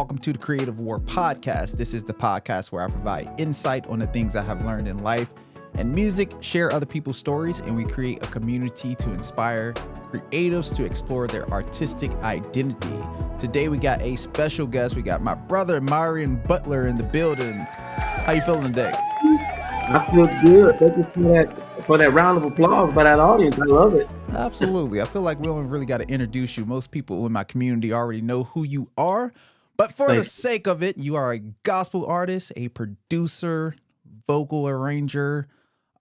Welcome to the Creative War Podcast. This is the podcast where I provide insight on the things I have learned in life and music, share other people's stories, and we create a community to inspire creatives to explore their artistic identity. Today we got a special guest. We got my brother Myron Butler in the building. How you feeling today? I feel good. Thank you for that round of applause by that audience. I love it. Absolutely. I feel like we don't really got to introduce you. Most people in my community already know who you are. But for the sake of it, you are a gospel artist, a producer, vocal arranger,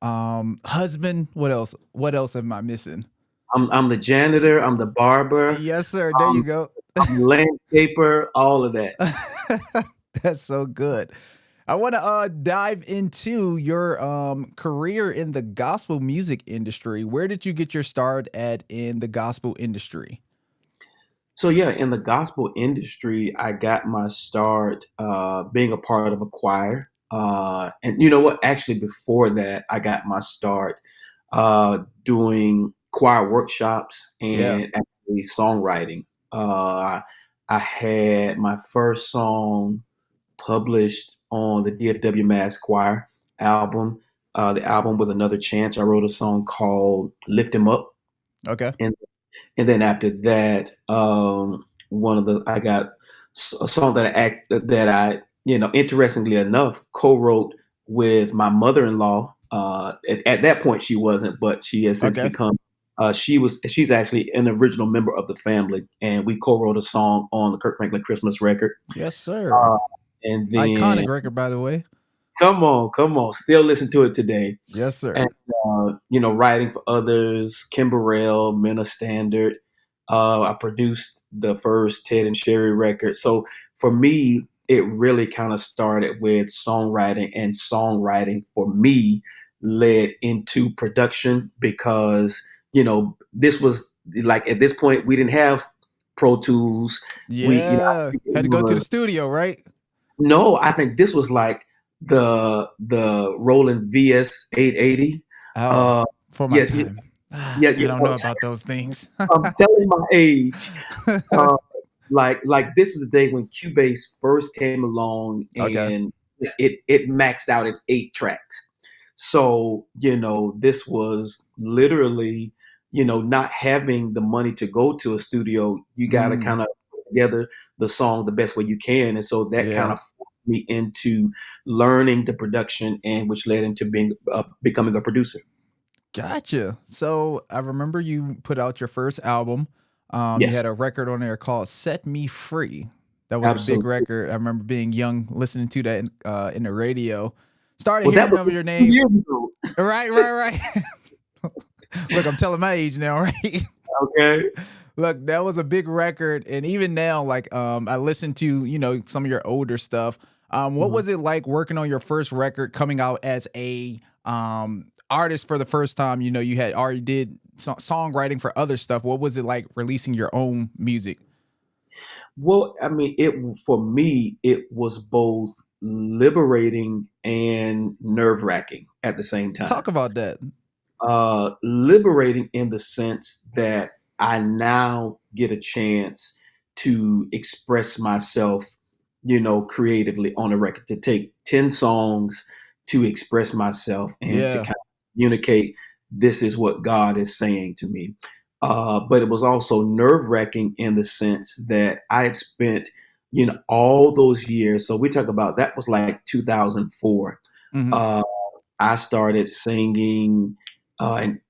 husband. What else? What else am I missing? I'm the janitor. I'm the barber. Yes, sir. There you go. I'm the landscaper. All of that. That's so good. I want to dive into your career in the gospel music industry. Where did you get your start at in the gospel industry? So yeah, in the gospel industry, I got my start being a part of a choir. And you know what? Actually, before that, I got my start doing choir workshops and actually songwriting. I had my first song published on the DFW Mass Choir album. The album was Another Chance. I wrote a song called Lift Him Up. Okay. And then after that, I got a song that I interestingly enough co-wrote with my mother-in-law. At that point she wasn't, but she has since become. She's actually an original member of the family, and we co-wrote a song on the Kirk Franklin Christmas record. Yes, sir. And then iconic record, by the way. Come on. Still listen to it today. Yes, sir. And writing for others, Kimberell, Minna Standard. I produced the first Ted and Sherry record. So for me, it really kind of started with songwriting, and songwriting for me led into production because, this was like, at this point, we didn't have Pro Tools. Yeah. Had to go to the studio, right? No, I think this was like the Roland VS 880. For my time. You don't know about those things. I'm telling my age. Like this is the day when Cubase first came along, and it maxed out at 8 tracks. So, this was literally, not having the money to go to a studio. You got to kind of put together the song the best way you can. And so that kind of forced me into learning the production, and which led into becoming a producer. Gotcha. So I remember you put out your first album. You had a record on there called Set Me Free. That was a big record. I remember being young, listening to that in the radio. Started hearing of your name. Right. Look, I'm telling my age now, right? Okay. Look, that was a big record. And even now, like, I listened to, some of your older stuff. What was it like working on your first record, coming out as a artist for the first time? You had already did songwriting for other stuff. What was it like releasing your own music? Well, I mean, for me, it was both liberating and nerve-wracking at the same time. Talk about that. Liberating in the sense that I now get a chance to express myself, creatively on a record, to take 10 songs to express myself and to kind of communicate, this is what God is saying to me. But it was also nerve-wracking in the sense that I had spent, all those years. So we talk about, that was like 2004. I started singing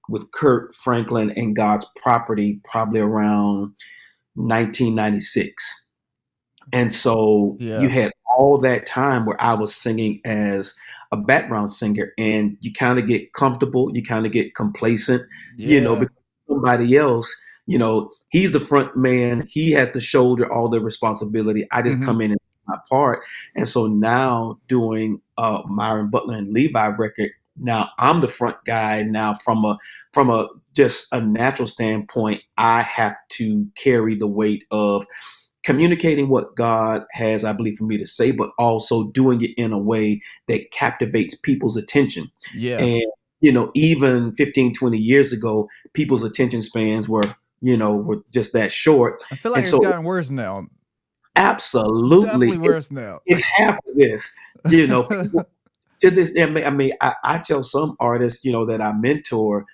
with Kirk Franklin and God's Property probably around 1996. And so you had all that time where I was singing as a background singer, and you kind of get comfortable, you kind of get complacent, because somebody else, he's the front man, he has to shoulder all the responsibility. I just come in and do my part. And so now doing Myron Butler and Levi record, now I'm the front guy. Now from a just a natural standpoint, I have to carry the weight of communicating what God has, I believe, for me to say, but also doing it in a way that captivates people's attention. And, even 15, 20 years ago, people's attention spans were just that short. I feel like it's gotten worse now. absolutely. Definitely worse now. It's half of this. People to this day, I tell some artists, that I mentor,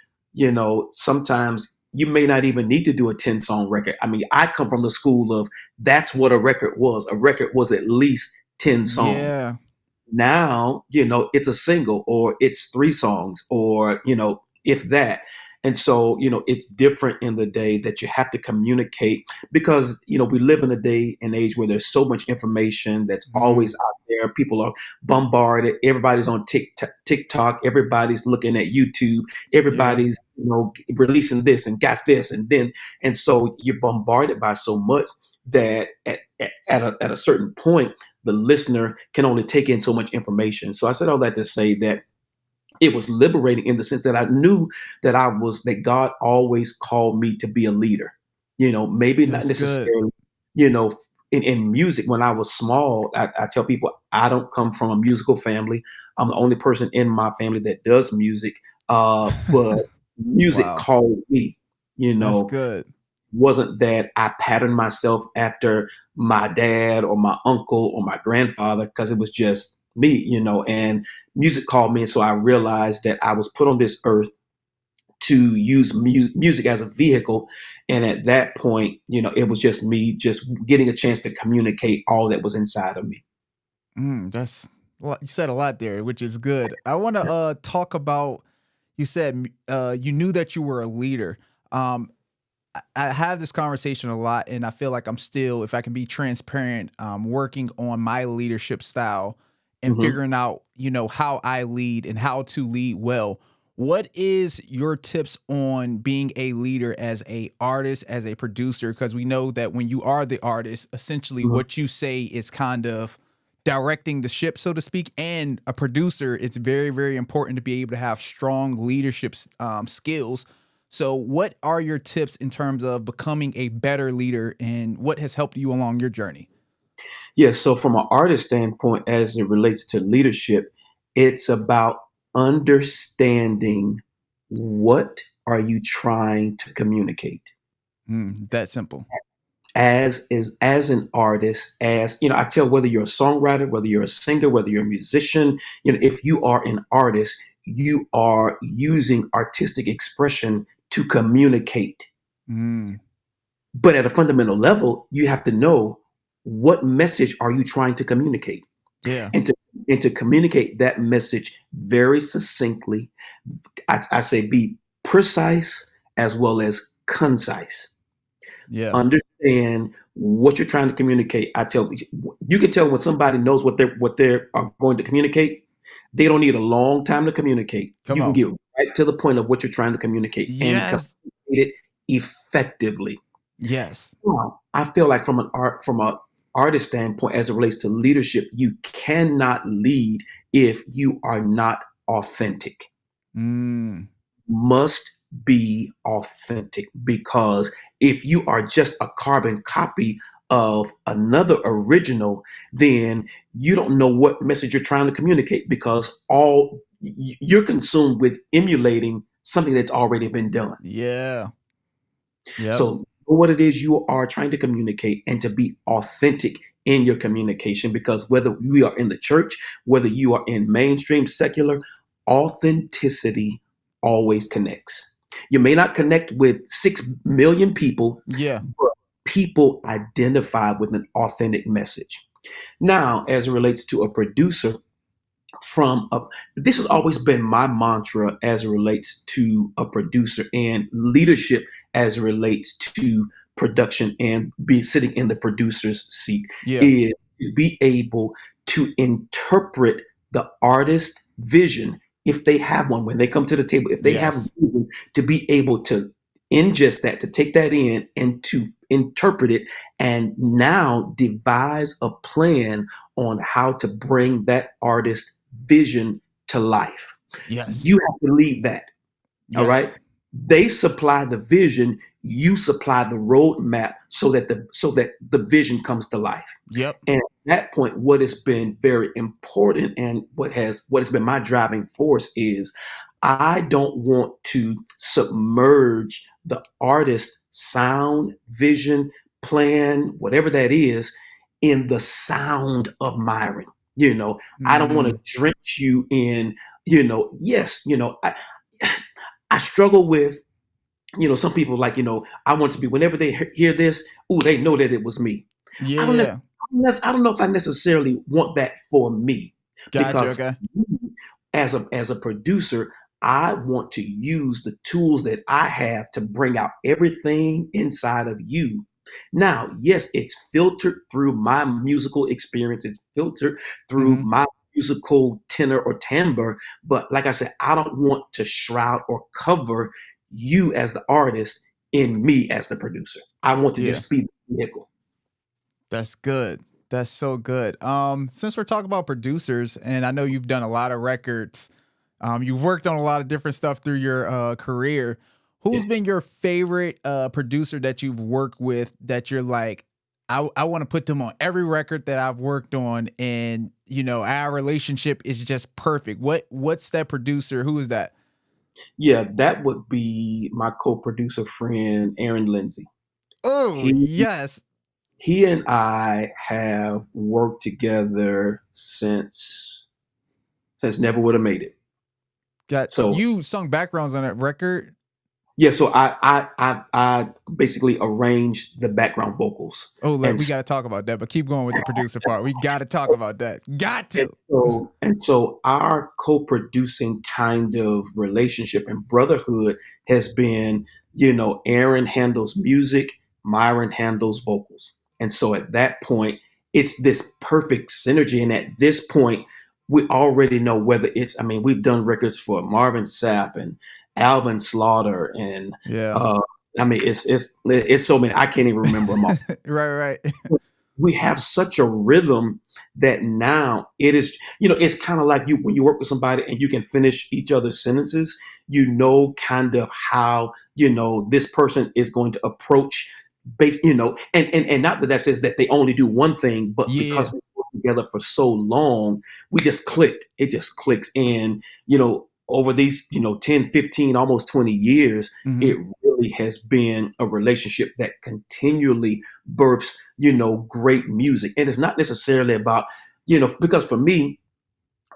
sometimes you may not even need to do a 10-song record. I come from the school of that's what a record was. A record was at least 10 songs. Yeah. Now, it's a single or it's 3 songs or, if that. And so, it's different in the day that you have to communicate because, we live in a day and age where there's so much information that's always out there. People are bombarded. Everybody's on TikTok. Everybody's looking at YouTube. Yeah. Everybody's, releasing this and got this. And so you're bombarded by so much that at a certain point, the listener can only take in so much information. So I said all that to say that it was liberating in the sense that I knew that God always called me to be a leader. Maybe not That's good. necessarily, you know, in music. When I was small, I tell people I don't come from a musical family. I'm the only person in my family that does music. But music Wow. called me, you That's know, good. wasn't that I patterned myself after my dad or my uncle or my grandfather because it was just me, and music called me. And so I realized that I was put on this earth to use music as a vehicle. And at that point, it was just me just getting a chance to communicate all that was inside of me. That's you said a lot there, which is good. I want to talk about. You said you knew that you were a leader. I have this conversation a lot, and I feel like I'm still, if I can be transparent, working on my leadership style and Hmm. figuring out, how I lead and how to lead well. What is your tips on being a leader as a artist, as a producer? Because we know that when you are the artist, essentially Hmm. what you say is kind of directing the ship, so to speak. And a producer, it's very, very important to be able to have strong leadership skills. So, what are your tips in terms of becoming a better leader, and what has helped you along your journey? Yeah. So from an artist standpoint, as it relates to leadership, it's about understanding what are you trying to communicate That simple. as an artist. As I tell, whether you're a songwriter, whether you're a singer, whether you're a musician, if you are an artist, you are using artistic expression to communicate. Mm, But at a fundamental level, you have to know what message are you trying to communicate, yeah, and to communicate that message very succinctly. I say be precise as well as concise. yeah. Understand what you're trying to communicate. You can tell when somebody knows what they are going to communicate. They don't need a long time to communicate. Come You can on. get right to the point of what you're trying to communicate and Yes, communicate it effectively. yes, I feel like from a artist standpoint, as it relates to leadership, you cannot lead if you are not authentic. mm, Must be authentic, because if you are just a carbon copy of another original, then you don't know what message you're trying to communicate, because you're consumed with emulating something that's already been done. yeah, yep, So know what it is you are trying to communicate, and to be authentic in your communication, because whether we are in the church, whether you are in mainstream secular, authenticity always connects. You may not connect with 6 million people, yeah, but people identify with an authentic message. Now, as it relates to a producer, from a this has always been my mantra as it relates to a producer and leadership, as it relates to production and be sitting in the producer's seat, yeah, is to be able to interpret the artist vision, if they have one, when they come to the table, if they have yes, vision, to be able to ingest that, to take that in and to interpret it, and now devise a plan on how to bring that artist vision to life. yes, You have to lead that. All right. yes, They supply the vision, you supply the roadmap, so that the vision comes to life. yep, And at that point, what has been very important, and what has been my driving force, is I don't want to submerge the artist sound, vision, plan, whatever that is, in the sound of Myron. I don't want to drench you in, yes, I struggle with, some people like, I want to be, whenever they hear this, they know that it was me. I don't, Yeah. I don't know if I necessarily want that for me, Gotcha. because Okay. as a producer, I want to use the tools that I have to bring out everything inside of you. Now, yes, it's filtered through my musical experience. It's filtered through my musical tenor or timbre. But like I said, I don't want to shroud or cover you as the artist in me as the producer. I want to Yeah. just be the vehicle. That's good. That's so good. Since we're talking about producers, and I know you've done a lot of records, you've worked on a lot of different stuff through your career. Who's Yeah. been your favorite producer that you've worked with that you're like, I want to put them on every record that I've worked on, and our relationship is just perfect. What's that producer? Who is that? Yeah, that would be my co-producer friend, Aaron Lindsay. Oh He yes. he and I have worked together since Never Would Have Made It. Got So you sung backgrounds on that record. yeah, so I basically arranged the background vocals, Oh, and we got to talk about that, but keep going with the producer part. We got to talk about that. Got to. so our co-producing kind of relationship and brotherhood has been, Aaron handles music, Myron handles vocals. And so at that point, it's this perfect synergy. And at this point, we already know whether it's, I mean, we've done records for Marvin Sapp and Alvin Slaughter and Yeah. I mean, it's so many. I can't even remember them all. Right. We have such a rhythm that now it is, it's kind of like you when you work with somebody and you can finish each other's sentences, kind of how, this person is going to approach base, and not that says that they only do one thing, but Yeah. because we work together for so long, we just click. It just clicks. And, over these, 10, 15, almost 20 years, it really has been a relationship that continually births, great music. And it's not necessarily about, because for me,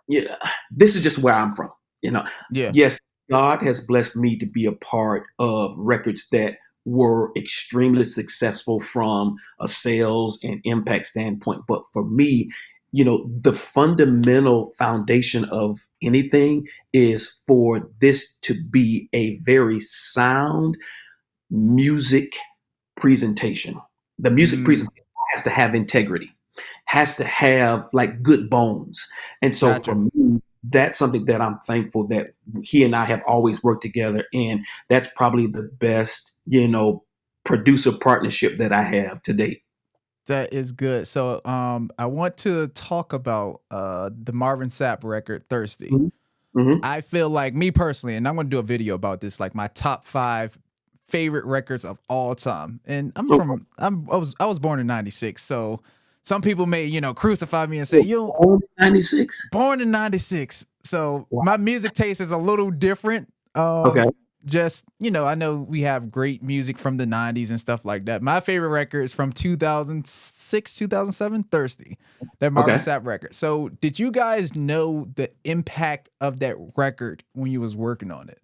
this is just where I'm from. Yeah. Yes, God has blessed me to be a part of records that were extremely successful from a sales and impact standpoint. But for me, the fundamental foundation of anything is for this to be a very sound music presentation. The music Mm, presentation has to have integrity, has to have like good bones. And so for gotcha. me, that's something that I'm thankful that he and I have always worked together. And that's probably the best, producer partnership that I have to date. That is good. So I want to talk about the Marvin Sapp record, Thirsty. Mhm. Mhm. I feel like, me personally, and I'm gonna do a video about this, like my top 5 favorite records of all time. And Okay. I was born in 96. So some people may, crucify me and say, So, you born in 96? born in 96. So Wow. my music taste is a little different. Okay. Just, I know we have great music from the 90s and stuff like that. My favorite record is from 2006, 2007, Thirsty, that Marvin Okay. Sapp record. So did you guys know the impact of that record when you was working on it?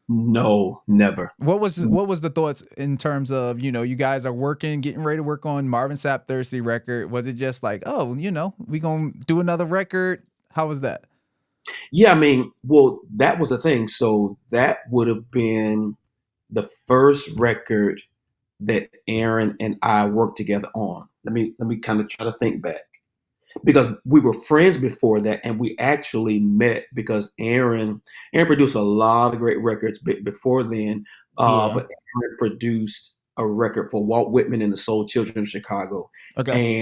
No, never. What was the thoughts in terms of, you guys are working, getting ready to work on Marvin Sapp Thirsty record? Was it just like, oh, we gonna do another record? How was that? Yeah, I mean, well, that was the thing. So that would have been the first record that Aaron and I worked together on. Let me kind of try to think back, because we were friends before that, and we actually met because Aaron produced a lot of great records before then. Yeah. But Aaron produced a record for Walt Whitman and the Soul Children of Chicago, Okay.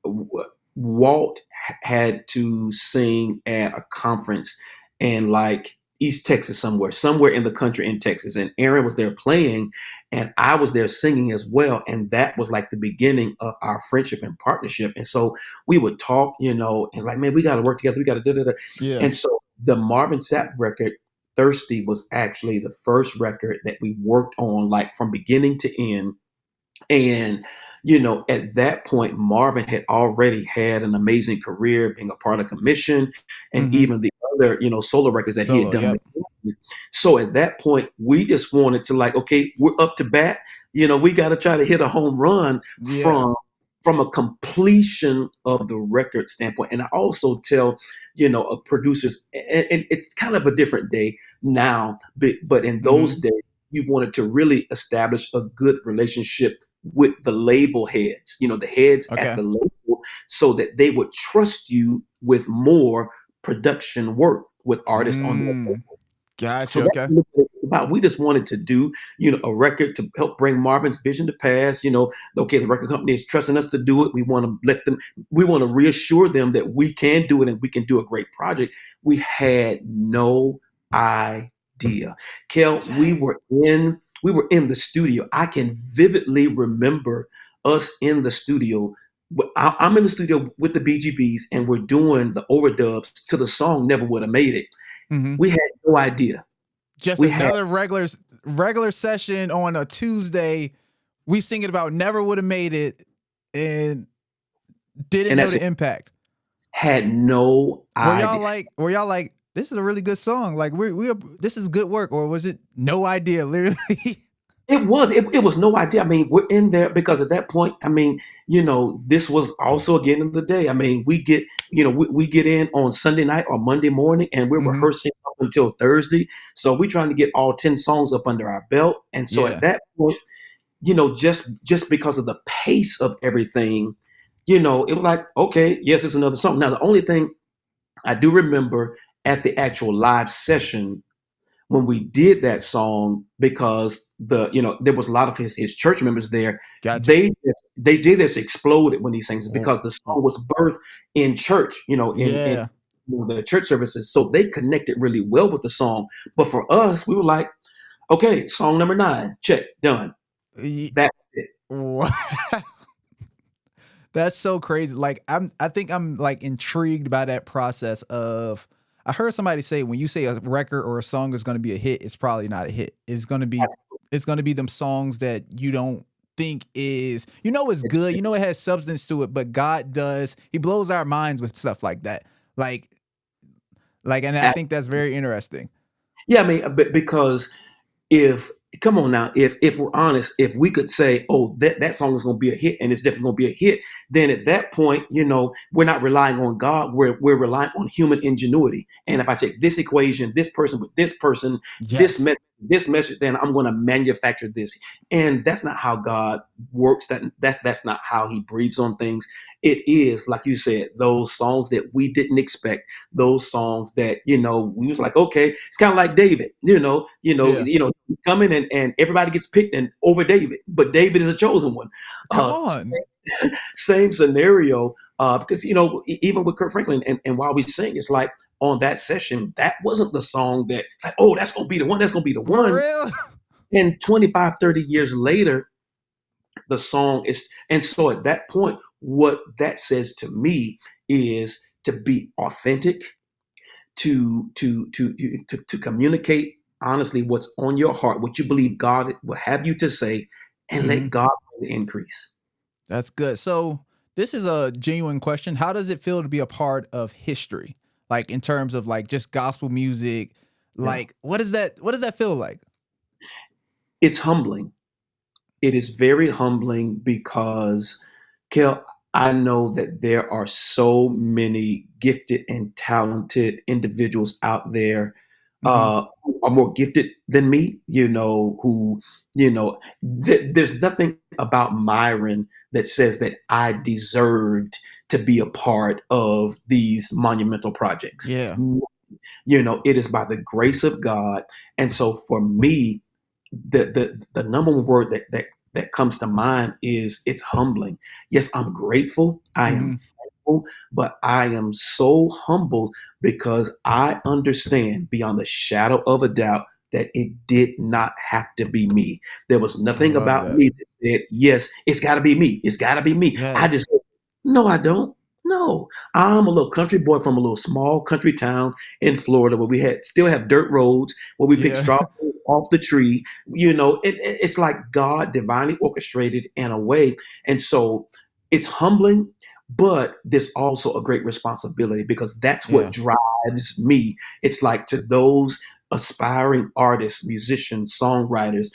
and Walt had to sing at a conference in like East Texas, somewhere in the country in Texas. And Aaron was there playing, and I was there singing as well. And that was like the beginning of our friendship and partnership. And so we would talk, it's like, man, we got to work together. We got to da da da. Yeah. And so the Marvin Sapp record, Thirsty, was actually the first record that we worked on, like from beginning to end. And, at that point, Marvin had already had an amazing career being a part of Commission and Mm-hmm. even the other, solo records that he had Solo. done. Yep. So at that point, we just wanted to like, okay, we're up to bat. We got to try to hit a home run Yeah. from a completion of the record standpoint. And I also tell, producers, and it's kind of a different day now, but in Mm-hmm. those days, you wanted to really establish a good relationship with the label heads, the heads at Okay. the label, so that they would trust you with more production work with artists on their label. So Gotcha. that's Okay. what it's about. We just wanted to do, a record to help bring Marvin's vision to pass. Okay, the record company is trusting us to do it. We want to we want to reassure them that we can do it and we can do a great project. We had no idea. Kel, Dang. we were in the studio. I can vividly remember us in the studio. I'm in the studio with the BGVs and we're doing the overdubs to the song Never Would Have Made It. Mm-hmm. We had no idea. Just We had, another regular session on a Tuesday. We singing about Never Would Have Made It and didn't and know that's the it. impact. Had no idea. Were y'all like, this is a really good song? Like this is good work, or was it no idea? Literally. It was no idea. I mean, we're in there because at that point, I mean, this was also again in the day. I mean, we get, we get in on Sunday night or Monday morning and we're Mm-hmm. rehearsing up until Thursday. So we're trying to get all 10 songs up under our belt. And so at Yeah. that point, just because of the pace of everything, it was like, okay, yes, it's another song. Now, the only thing I do remember at the actual live session when we did that song, because there was a lot of his church members there, Gotcha. they did this exploded when he sings Oh, because the song was birthed in church, in yeah. the church services. So they connected really well with the song. But for us, we were like, okay, song number 9, check, done. That's it. Wow. That's so crazy. Like I think I'm like intrigued by that process of. I heard somebody say when you say a record or a song is going to be a hit, it's probably not a hit. It's going to be them songs that you don't think is, it's good. It has substance to it, but God does. He blows our minds with stuff like that. And I think that's very interesting. Yeah, I mean, because if come on now, if we're honest, if we could say, oh, that song is going to be a hit and it's definitely going to be a hit, then at that point, we're not relying on God, we're relying on human ingenuity. And if I take this equation, this person with this person, Yes. this message, then I'm going to manufacture this. And that's not how God works. That's not how he breathes on things. It is, like you said, those songs that we didn't expect, those songs that, we was like, okay, it's kind of like David, Yeah. coming and everybody gets picked and over David, but David is a chosen one. Come on. Same scenario, because even with Kirk Franklin and while we sing, it's like on that session, that wasn't the song that like, oh, that's gonna be the one, that's gonna be the For one. real? And 25, 30 years later, the song is, and so at that point, what that says to me is to be authentic, to communicate honestly what's on your heart, what you believe God will have you to say, and Mm-hmm. let God increase. That's good. So this is a genuine question. How does it feel to be a part of history? Like in terms of like just gospel music, Yeah. like what does that feel like? It's humbling. It is very humbling because, Kel, I know that there are so many gifted and talented individuals out there, Mm-hmm. who are more gifted than me, who, there's nothing about Myron that says that I deserved to be a part of these monumental projects. Yeah. It is by the grace of God. And so for me, the number one word that comes to mind is it's humbling. Yes, I'm grateful. I am Mm-hmm. thankful, but I am so humble because I understand beyond the shadow of a doubt that it did not have to be me. There was I nothing love about that. me that said, yes, it's got to be me. It's got to be me. I Yes. just no, I don't. No, I'm a little country boy from a little small country town in Florida where we still have dirt roads where we pick Yeah. strawberries off the tree. It's like God divinely orchestrated in a way. And so it's humbling, but there's also a great responsibility because that's what Yeah. drives me. It's like to those aspiring artists, musicians, songwriters,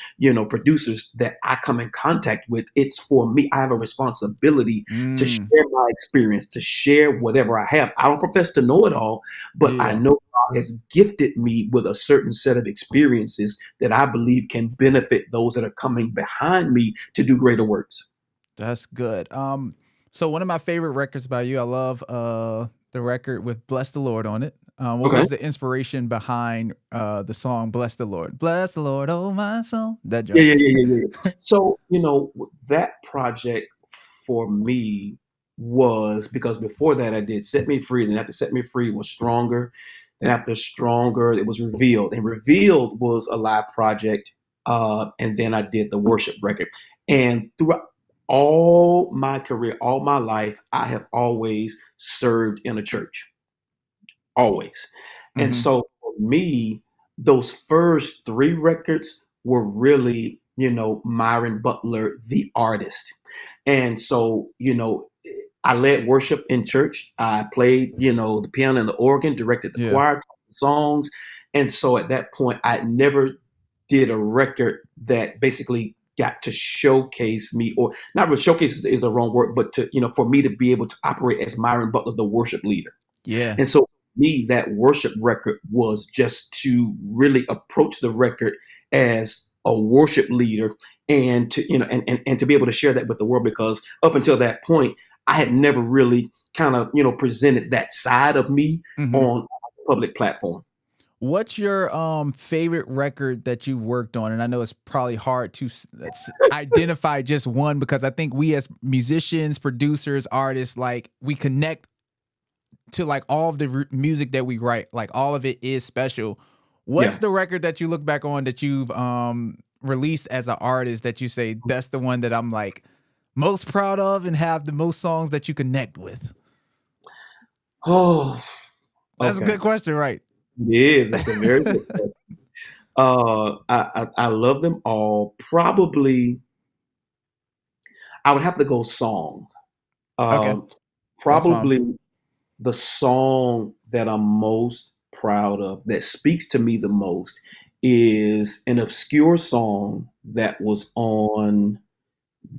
producers that I come in contact with, it's for me. I have a responsibility to Mm. share my experience, to share whatever I have. I don't profess to know it all, but I Yeah. know God has gifted me with a certain set of experiences that I believe can benefit those that are coming behind me to do greater works. That's good. So one of my favorite records by you, I love the record with "Bless the Lord" on it. What Okay. was the inspiration behind the song "Bless the Lord"? Bless the Lord, oh my soul. That Yeah, joint. yeah, yeah, yeah, yeah. So, that project for me was because before that I did Set Me Free. Then after Set Me Free was Stronger. Then after Stronger, it was Revealed. And Revealed was a live project. And then I did the worship record. And throughout all my career, all my life, I have always served in a church. Always. And Hmm. so for me, those first three records were really, Myron Butler, the artist. And so, I led worship in church. I played, the piano and the organ, directed the Yeah. choir, taught the songs. And so at that point, I never did a record that basically got to showcase me, or not really showcase is the wrong word, but to, for me to be able to operate as Myron Butler, the worship leader. Yeah. And so me, that worship record was just to really approach the record as a worship leader and to, and to be able to share that with the world, because up until that point, I had never really kind of, presented that side of me Hmm. on a public platform. What's your favorite record that you worked on? And I know it's probably hard to identify just one, because I think we as musicians, producers, artists, like we connect to like all of the music that we write. Like all of it is special. What's Yeah. the record that you look back on that you've released as an artist that you say that's the one that I'm like most proud of and have the most songs that you connect with? Oh, That's a okay. good question, right? It is. It's a very good question. I love them all. Probably, I would have to go song. Okay, Um, that's fine. Probably the song that I'm most proud of, that speaks to me the most, is an obscure song that was on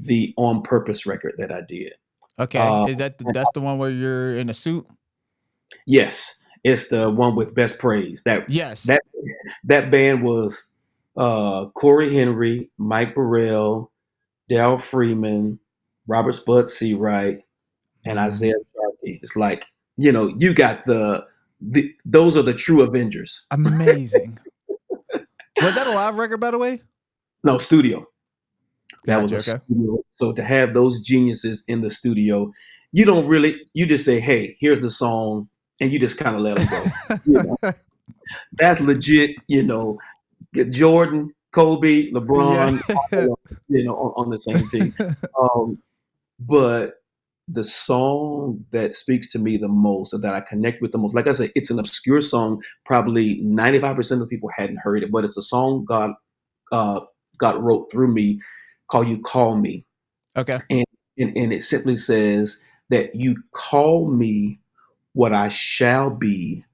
the On Purpose record that I did. Okay, Uh, is that that's the one where you're in a suit? yes, it's the one with Best Praise. Yes. That band was Corey Henry, Mike Burrell, Dal Freeman, Robert Spud Seawright, and Mm, Isaiah Sharkey. It's like, you got those are the true Avengers. amazing. Was that a live record, by the way? No, studio. That was Gotcha. a Okay. studio. So to have those geniuses in the studio, you just say, hey, here's the song, and you just kind of let them go. You know, that's legit, get Jordan, Kobe, Yeah. LeBron, all, on the same team. Um, but the song that speaks to me the most, or that I connect with the most, like I said, it's an obscure song. Probably 95% of the people hadn't heard it, but it's a song uh, God wrote through me, called "You Call Me," Okay. and and it simply says that you call me what I shall be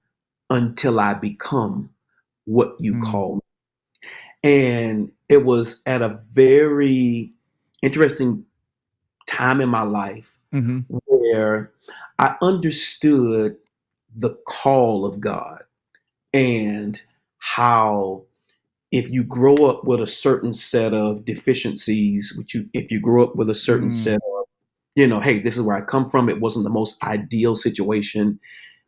until I become what you Mm, call me. And it was at a very interesting time in my life mm-hmm. where I understood the call of God, and how if you grow up with a certain set of deficiencies, if you grow up with a certain set Mm, of, hey, this is where I come from. It wasn't the most ideal situation,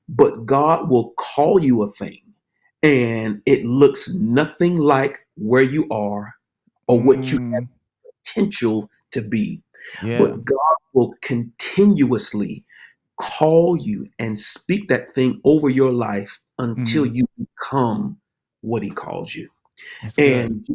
but God will call you a thing and it looks nothing like where you are or what you have mm, potential to be. But yeah. God will continuously call you and speak that thing over your life until Mm-hmm. you become what he calls you. That's good. And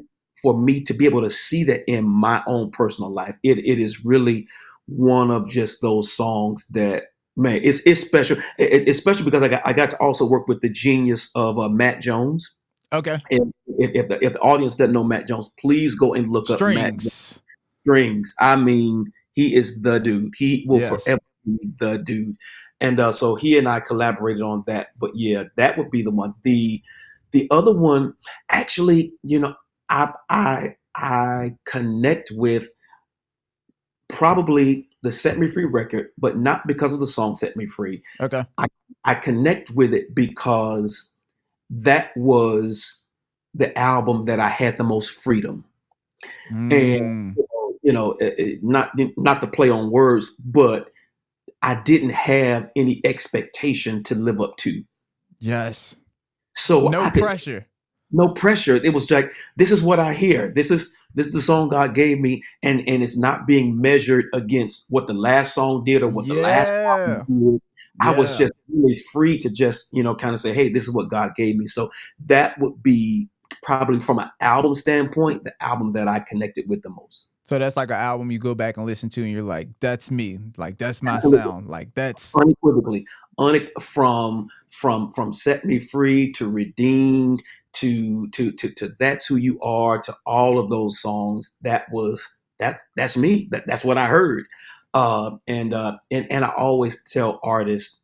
for me to be able to see that in my own personal life, it is really one of just those songs that, man, it's special. It's special because I got to also work with the genius of Matt Jones. Okay. And if the audience doesn't know Matt Jones, please go and look up Matt Strings. Strings. I mean, he is the dude. He will Yes. forever be the dude. And so he and I collaborated on that. But yeah, that would be the one. The other one, actually, I connect with probably the Set Me Free record, but not because of the song Set Me Free. Okay. I connect with it because that was the album that I had the most freedom. And Mm, not to play on words, but I didn't have any expectation to live up to. yes. So No I could pressure. no pressure. It was like, this is what I hear. This is the song God gave me, and it's not being measured against what the last song did or what the last album Yeah. did. I was Yeah. just really free to just, kind of say, hey, this is what God gave me. So that would be probably, from an album standpoint, the album that I connected with the most. So that's like an album you go back and listen to and you're like, that's me. Like that's my sound. Like that's Unequivocally, from Set Me Free to Redeemed to That's Who You Are, to all of those songs, that's me. That's what I heard. And I always tell artists,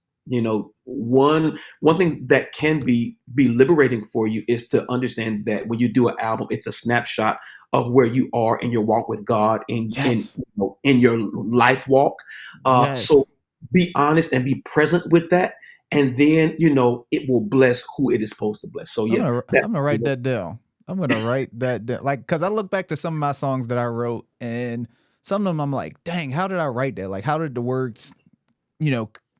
one thing that can be liberating for you is to understand that when you do an album, it's a snapshot of where you are in your walk with God, yes. in your life walk. So Yes. be honest and be present with that, and then it will bless who it is supposed to bless. So yeah, I'm gonna write that down. I'm gonna write that down. Like, cause I look back to some of my songs that I wrote, and some of them I'm like, dang, how did I write that? Like, how did the words,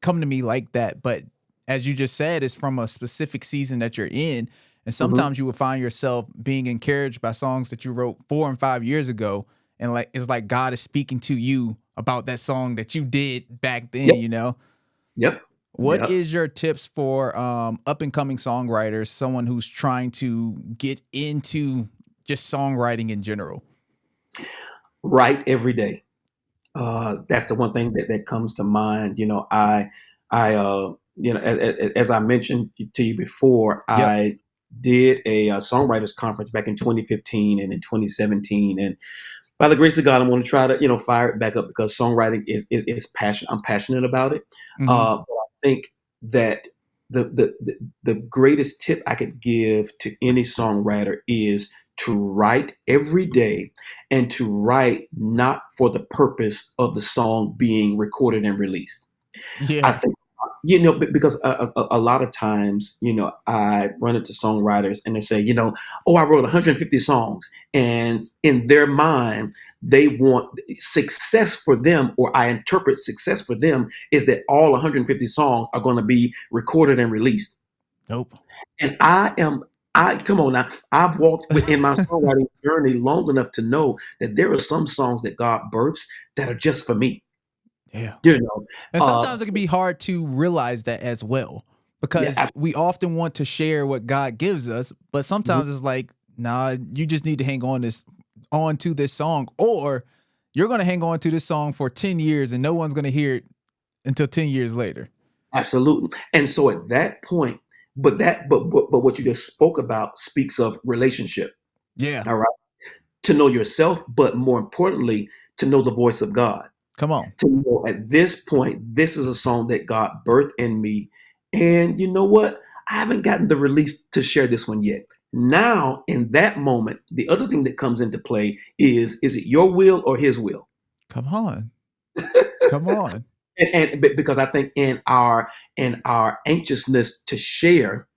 come to me like that? But as you just said, it's from a specific season that you're in, and mhm. sometimes you will find yourself being encouraged by songs that you wrote 4 and 5 years ago, and like it's like God is speaking to you about that song that you did back then. Yep, You know. yep, What yep. is your tips for up and coming songwriters, someone who's trying to get into just songwriting in general? Write every day. That's the one thing that comes to mind. As I mentioned to you before, Yep. I did a songwriters conference back in 2015 and in 2017, and by the grace of God, I'm going to try to fire it back up, because songwriting is passion. I'm passionate about it. Hmm. But I think that the greatest tip I could give to any songwriter is to write every day, and to write not for the purpose of the song being recorded and released. I Yeah. think, because a lot of times, I run into songwriters and they say, oh, I wrote 150 songs. And in their mind, they want success for them, or I interpret success for them is that all 150 songs are going to be recorded and released. Nope. And come on now, I've walked within my songwriting journey long enough to know that there are some songs that God births that are just for me. Yeah. You know, And uh, sometimes it can be hard to realize that as well, yeah, because we often want to share what God gives us, but absolutely. sometimes it's like, nah, you just need to hang on to this song, or you're gonna hang on to this song for 10 years and no one's gonna hear it until 10 years later. Absolutely. And so at that point, but what you just spoke about speaks of relationship. Yeah. All right. To know yourself, but more importantly, to know the voice of God. Come on. To know at this point, this is a song that God birthed in me. And you know what? I haven't gotten the release to share this one yet. Now, in that moment, the other thing that comes into play is it your will or his will? Come on. Come on. Because I think in our anxiousness to share,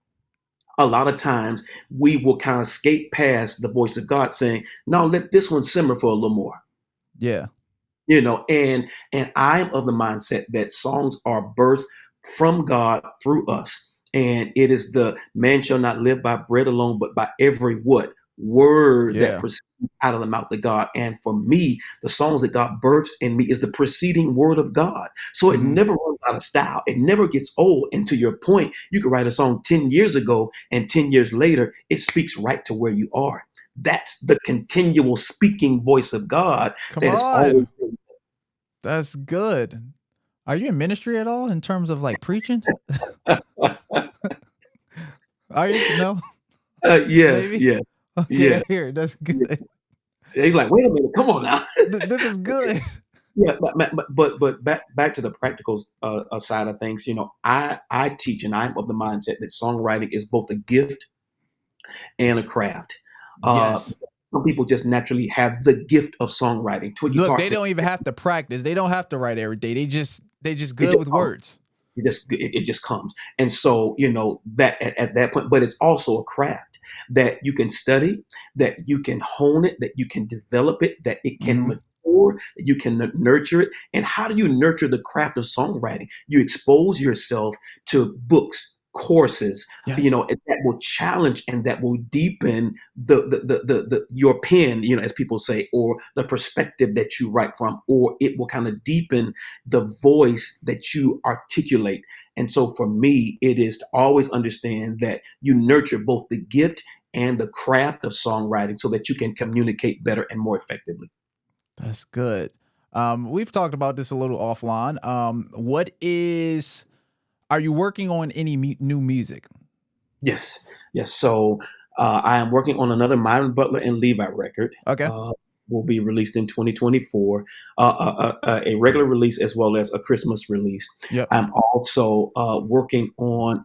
a lot of times we will kind of skate past the voice of God saying, no, let this one simmer for a little more. Yeah. And I'm of the mindset that songs are birthed from God through us. And it is the man shall not live by bread alone, but by every what word that Yeah. proceeds out of the mouth of God. And for me, the songs that God births in me is the preceding word of God. So it Hmm. never runs out of style. It never gets old. And to your point, you could write a song 10 years ago, and 10 years later, it speaks right to where you are. That's the continual speaking voice of God Come that is always. on. That's good. Are you in ministry at all in terms of like preaching? Are you? No? Yes, maybe. yeah, Okay, yeah, I hear it. That's yeah. good. He's like, wait a minute, come on now. This is good. Yeah, but back to the practical side of things. I teach, and I'm of the mindset that songwriting is both a gift and a craft. Uh, Yes. some people just naturally have the gift of songwriting. Twiggy Look, they Clark, don't even have to practice. They don't have to write every day. They just it good just with comes. words. It just comes. And so, that at that point, but it's also a craft that you can study, that you can hone it, that you can develop it, that it can Mhm. mature, that you can nurture it. And how do you nurture the craft of songwriting? You expose yourself to books, courses, Yes. and that will challenge and that will deepen the your pen, as people say, or the perspective that you write from, or it will kind of deepen the voice that you articulate. And so for me, it is to always understand that you nurture both the gift and the craft of songwriting so that you can communicate better and more effectively. That's good. We've talked about this a little offline. Are you working on any new music? Yes, yes. So I am working on another Myron Butler and Levi record. Okay. Will be released in 2024, a regular release as well as a Christmas release. Yep. I'm also working on,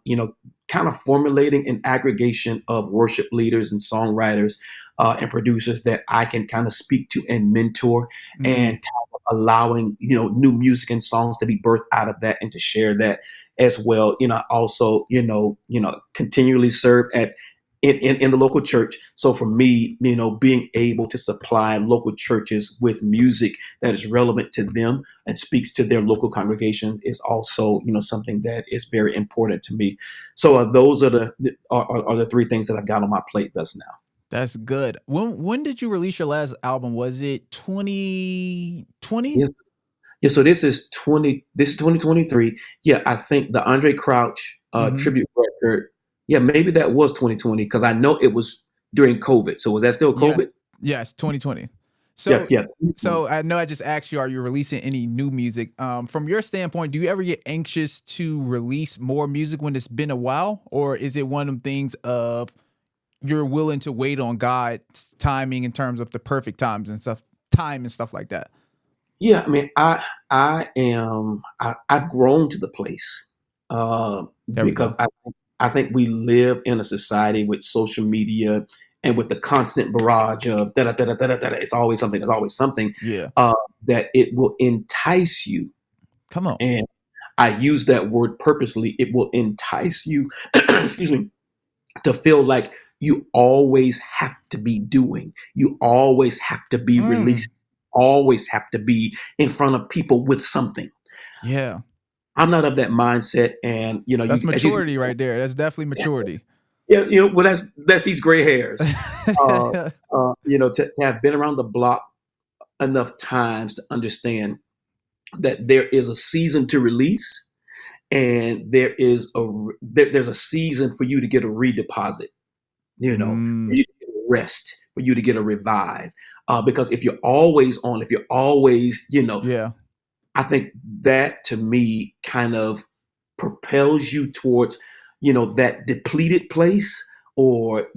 kind of formulating an aggregation of worship leaders and songwriters and producers that I can kind of speak to and mentor, and Mm. kind of allowing, new music and songs to be birthed out of that and to share that as well. I also, continually serve in the local church. So for me, being able to supply local churches with music that is relevant to them and speaks to their local congregations is also, something that is very important to me. So those are the three things that I've got on my plate thus now. That's good. When did you release your last album? Was it 2020? Yes. Yeah, so this is 2023. Yeah, I think the Andre Crouch Mm-hmm. tribute record, yeah, maybe that was 2020 because I know it was during COVID. So was that still Yes. COVID? Yes, 2020. Yeah, So yeah. so I know I just asked you, are you releasing any new music? From your standpoint, do you ever get anxious to release more music when it's been a while? Or is it one of them things of you're willing to wait on God's timing in terms of the perfect times and stuff like that? Yeah, I mean, I've grown to the place There we because go. I think we live in a society with social media and with the constant barrage of da da da da da da. It's always something. It's always something Yeah. that it will entice you. Come on. And I use that word purposely. It will entice you, excuse me, to feel like you always have to be doing, you always have to be Mm, released, always have to be in front of people with something. yeah. I'm not of that mindset, and That's as you, maturity right there. That's definitely maturity. yeah, well, that's these gray hairs. Uh, to have been around the block enough times to understand that there is a season to release, and there's a season for you to get a redeposit. For Mm, you to get a rest, for you to get a revive. Because if you're always on, if you're always, yeah. I think that to me kind of propels you towards, that depleted place or,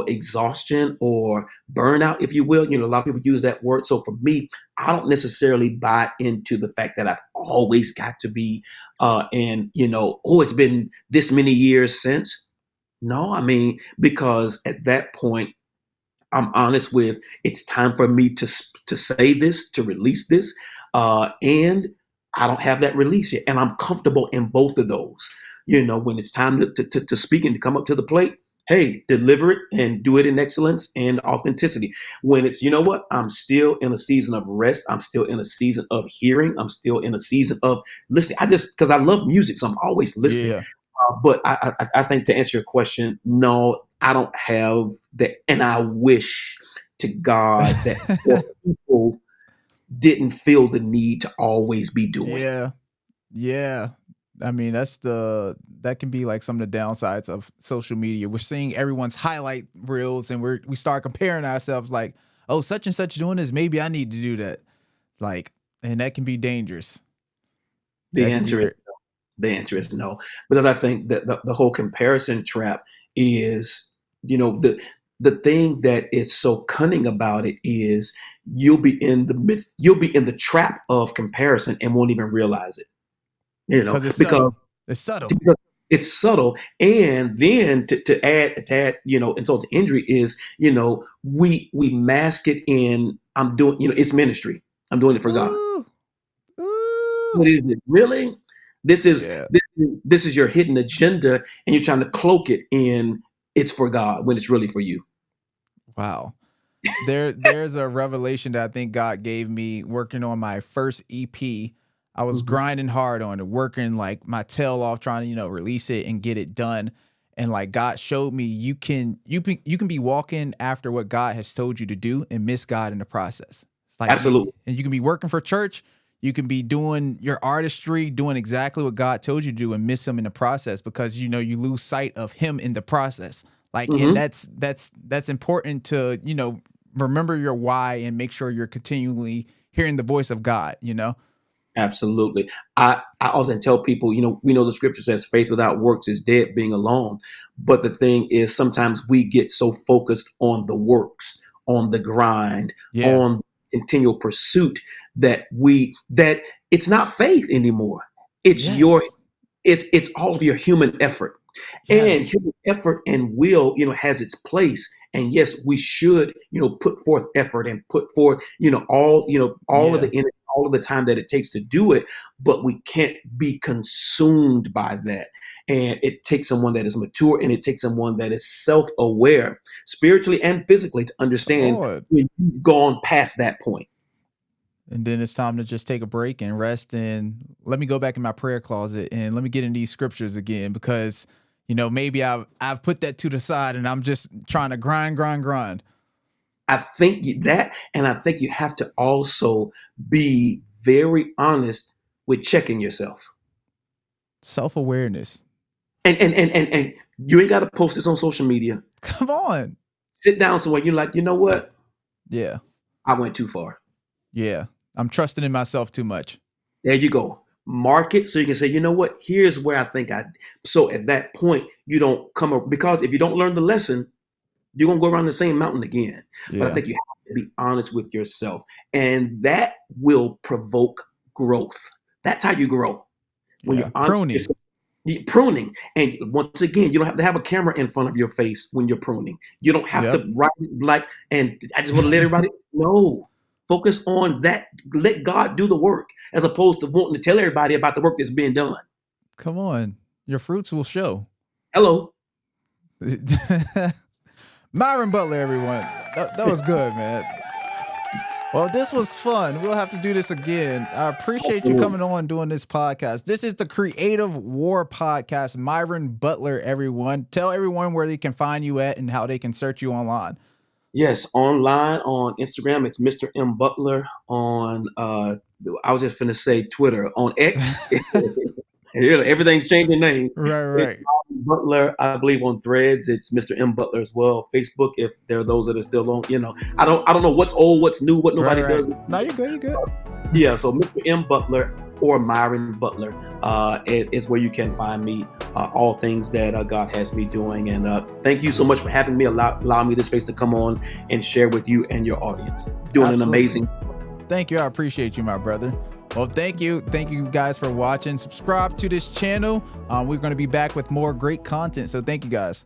exhaustion or burnout, if you will. A lot of people use that word. So for me, I don't necessarily buy into the fact that I've always got to be, it's been this many years since. No, I mean, because at that point, I'm honest with it's time for me to say this, to release this, and I don't have that release yet, and I'm comfortable in both of those. When it's time to speak and to come up to the plate, hey, deliver it and do it in excellence and authenticity. When it's, what, I'm still in a season of rest, I'm still in a season of hearing, I'm still in a season of listening. I just because I love music, so I'm always listening. Yeah. But I think to answer your question, no, I don't have that, and I wish to God that more people didn't feel the need to always be doing. Yeah. Yeah. I mean, that can be like some of the downsides of social media. We're seeing everyone's highlight reels and we start comparing ourselves like, oh, such and such doing this. Maybe I need to do that. Like, and that can be dangerous. The That can be answer is very, the answer is no, because I think that the whole comparison trap is the thing that is so cunning about it is you'll be in the trap of comparison and won't even realize it. Because it's Because subtle. It's subtle. it's subtle. And then to add, insult to injury is, we mask it in, I'm doing, it's ministry. I'm doing it for God. Ooh. Ooh. What is it? Really? This is Yeah. this is your hidden agenda, and you're trying to cloak it in it's for God when it's really for you. Wow. There's a revelation that I think God gave me working on my first EP. I was grinding hard on it, working like my tail off, trying to, release it and get it done. And like God showed me you can be walking after what God has told you to do and miss God in the process. It's like Absolutely. and you can be working for church, you can be doing your artistry, doing exactly what God told you to do and miss him in the process because you lose sight of him in the process. Like, and that's important to, remember your why and make sure you're continually hearing the voice of God, Absolutely. I often tell people, we know the scripture says faith without works is dead, being alone. But the thing is, sometimes we get so focused on the works, on the grind, on continual pursuit that it's not faith anymore. It's it's all of your human effort. And human effort and will, has its place. And yes, we should, put forth effort and put forth, all of the energy, all of the time that it takes to do it. But we can't be consumed by that. And it takes someone that is mature, and it takes someone that is self-aware, spiritually and physically, to understand when you've gone past that point. And then it's time to just take a break and rest. And let me go back in my prayer closet and let me get in these scriptures again, because maybe I've put that to the side and I'm just trying to grind. I think that, and I think you have to also be very honest with checking yourself. Self-awareness. And you ain't got to post this on social media. Come on. Sit down somewhere. You're like, you know what? Yeah. I went too far. Yeah. I'm trusting in myself too much. There you go. Mark it so you can say, you know what? Here's where I think so at that point, you don't come up, because if you don't learn the lesson, you're going to go around the same mountain again. Yeah. But I think you have to be honest with yourself, and that will provoke growth. That's how you grow. When you're honest, pruning. And once again, you don't have to have a camera in front of your face when you're pruning. You don't have to write like, and I just want to let everybody know. Focus on that. Let God do the work, as opposed to wanting to tell everybody about the work that's being done. Come on. Your fruits will show. Hello. Myron Butler, everyone. That was good, man. Well, this was fun. We'll have to do this again. I appreciate you coming on doing this podcast. This is the Creative War Podcast. Myron Butler, everyone. Tell everyone where they can find you at and how they can search you online. Yes, online on Instagram, it's Mr. M. Butler. On I was just finna say Twitter. On X, everything's changing name. Right. It's Butler, I believe on Threads, it's Mr. M. Butler as well. Facebook, if there are those that are still on, I don't know what's old, what's new, what nobody does. No, you're good. You're good. Yeah, so Mr. M. Butler or Myron Butler is where you can find me. All things that God has me doing. And thank you so much for having me, allowing me the space to come on and share with you and your audience. Doing an amazing. Thank you. I appreciate you, my brother. Well, thank you. Thank you guys for watching. Subscribe to this channel. We're going to be back with more great content. So thank you guys.